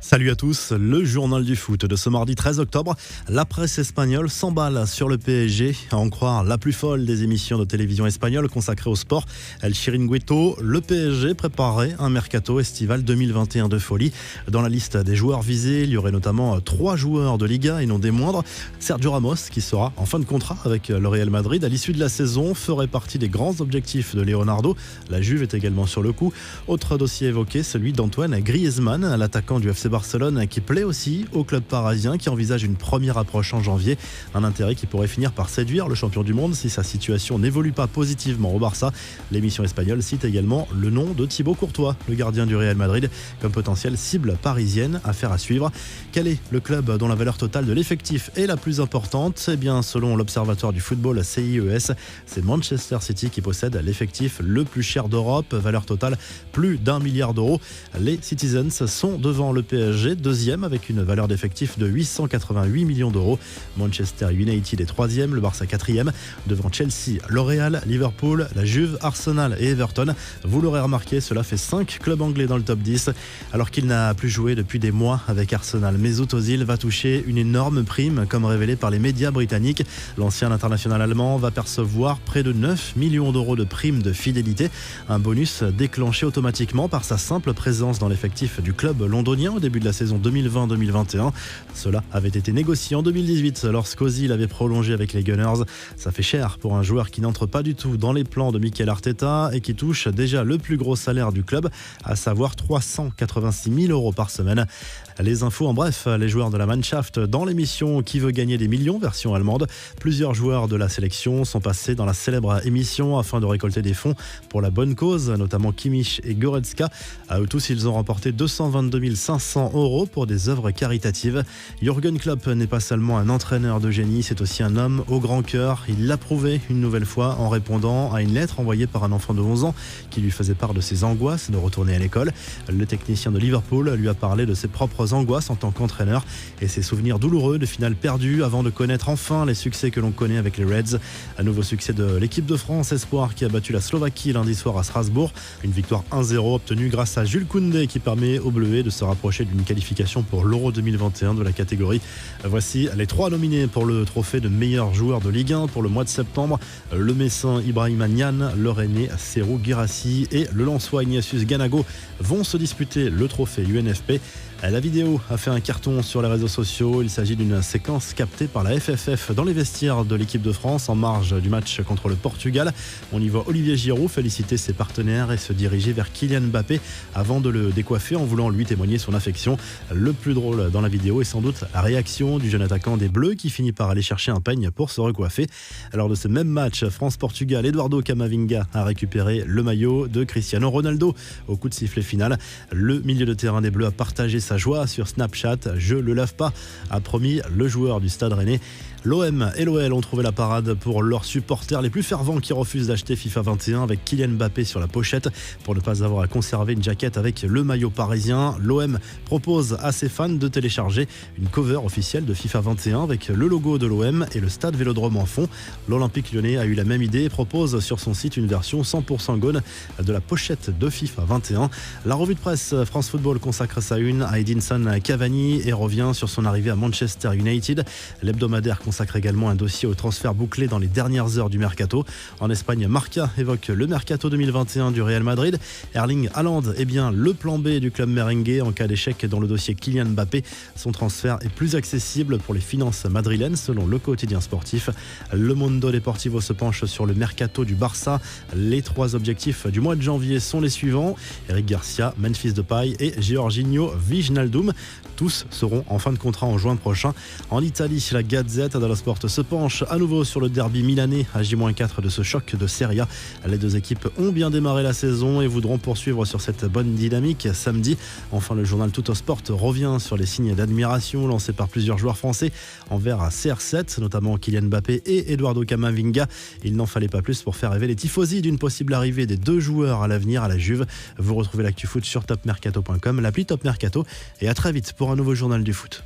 Salut à tous, le journal du foot de ce mardi 13 octobre. La presse espagnole s'emballe sur le PSG, à en croire la plus folle des émissions de télévision espagnoles consacrées au sport. El Chiringuito, le PSG préparait un mercato estival 2021 de folie. Dans la liste des joueurs visés, il y aurait notamment 3 joueurs de Liga et non des moindres. Sergio Ramos, qui sera en fin de contrat avec le Real Madrid à l'issue de la saison, ferait partie des grands objectifs de Leonardo. La Juve est également sur le coup. Autre dossier évoqué, celui d'Antoine Griezmann, l'attaquant du FC Barcelone qui plaît aussi au club parisien qui envisage une première approche en janvier. Un intérêt qui pourrait finir par séduire le champion du monde si sa situation n'évolue pas positivement au Barça. L'émission espagnole cite également le nom de Thibaut Courtois, le gardien du Real Madrid, comme potentielle cible parisienne. Affaire à suivre. Quel est le club dont la valeur totale de l'effectif est la plus importante ? Eh bien, selon l'Observatoire du football CIES, c'est Manchester City qui possède l'effectif le plus cher d'Europe, valeur totale plus d'1 milliard d'euros. Les Citizens sont devant le PSG, deuxième avec une valeur d'effectif de 888 millions d'euros. Manchester United est troisième, le Barça quatrième, devant Chelsea, le Real, Liverpool, la Juve, Arsenal et Everton. Vous l'aurez remarqué, cela fait 5 clubs anglais dans le top 10. Alors qu'il n'a plus joué depuis des mois avec Arsenal, Mesut Ozil va toucher une énorme prime, comme révélé par les médias britanniques. L'ancien international allemand va percevoir près de 9 millions d'euros de prime de fidélité, un bonus déclenché automatiquement par sa simple présence dans l'effectif du club londonien au début de la saison 2020-2021. Cela avait été négocié en 2018 lorsqu'Ozil avait prolongé avec les Gunners. Ça fait cher pour un joueur qui n'entre pas du tout dans les plans de Mikel Arteta et qui touche déjà le plus gros salaire du club, à savoir 386 000 euros par semaine. Les infos en bref, les joueurs de la Mannschaft dans l'émission Qui veut gagner des millions version allemande. Plusieurs joueurs de la sélection sont passés dans la célèbre émission afin de récolter des fonds pour la bonne cause, notamment Kimmich et Goretzka. À eux tous, ils ont remporté 222 500 euros pour des œuvres caritatives. Jürgen Klopp n'est pas seulement un entraîneur de génie, c'est aussi un homme au grand cœur. Il l'a prouvé une nouvelle fois en répondant à une lettre envoyée par un enfant de 11 ans qui lui faisait part de ses angoisses de retourner à l'école. Le technicien de Liverpool lui a parlé de ses propres angoisses en tant qu'entraîneur et ses souvenirs douloureux de finales perdues avant de connaître enfin les succès que l'on connaît avec les Reds. Un nouveau succès de l'équipe de France espoir qui a battu la Slovaquie lundi soir à Strasbourg. Une victoire 1-0 obtenue grâce à Jules Koundé qui permet aux Bleus de se rapprocher d'une qualification pour l'Euro 2021 de la catégorie. Voici les 3 nominés pour le trophée de meilleur joueur de Ligue 1 pour le mois de septembre. Le Messin Ibrahima Niane, le Rennais Serhou Guirassy et le Lensois Ignatius Ganago vont se disputer le trophée UNFP. La vidéo a fait un carton sur les réseaux sociaux. Il s'agit d'une séquence captée par la FFF dans les vestiaires de l'équipe de France en marge du match contre le Portugal. On y voit Olivier Giroud féliciter ses partenaires et se diriger vers Kylian Mbappé avant de le décoiffer en voulant lui témoigner son affection. Le plus drôle dans la vidéo est sans doute la réaction du jeune attaquant des Bleus qui finit par aller chercher un peigne pour se recoiffer. Lors de ce même match France-Portugal, Eduardo Camavinga a récupéré le maillot de Cristiano Ronaldo au coup de sifflet final. Le milieu de terrain des Bleus a partagé sa joie sur Snapchat. Je le lave pas, a promis le joueur du Stade Rennais. L'OM et l'OL ont trouvé la parade pour leurs supporters les plus fervents qui refusent d'acheter FIFA 21 avec Kylian Mbappé sur la pochette pour ne pas avoir à conserver une jaquette avec le maillot parisien. L'OM propose à ses fans de télécharger une cover officielle de FIFA 21 avec le logo de l'OM et le stade Vélodrome en fond. L'Olympique Lyonnais a eu la même idée et propose sur son site une version 100% Gone de la pochette de FIFA 21. La revue de presse France Football consacre sa une à Edinson Cavani et revient sur son arrivée à Manchester United. L'hebdomadaire consacre également un dossier au transfert bouclé dans les dernières heures du mercato. En Espagne, Marca évoque le mercato 2021 du Real Madrid. Erling Haaland est bien le plan B du club merengue en cas d'échec dans le dossier Kylian Mbappé. Son transfert est plus accessible pour les finances madrilènes selon le quotidien sportif. Le Mundo Deportivo se penche sur le mercato du Barça. Les 3 objectifs du mois de janvier sont les suivants: Eric Garcia, Memphis Depay et Georginio Wijnaldum. Tous seront en fin de contrat en juin prochain. En Italie, la Gazzetta dello Sport se penche à nouveau sur le derby milanais à J-4 de ce choc de Serie A. Les 2 équipes ont bien démarré la saison et voudront poursuivre sur cette bonne dynamique samedi. Enfin, le journal Tutto Sport revient sur les signes d'admiration lancés par plusieurs joueurs français envers CR7, notamment Kylian Mbappé et Eduardo Camavinga. Il n'en fallait pas plus pour faire rêver les tifosi d'une possible arrivée des 2 joueurs à l'avenir à la Juve. Vous retrouvez l'actu foot sur topmercato.com, l'appli Top Mercato, et à très vite pour un nouveau journal du foot.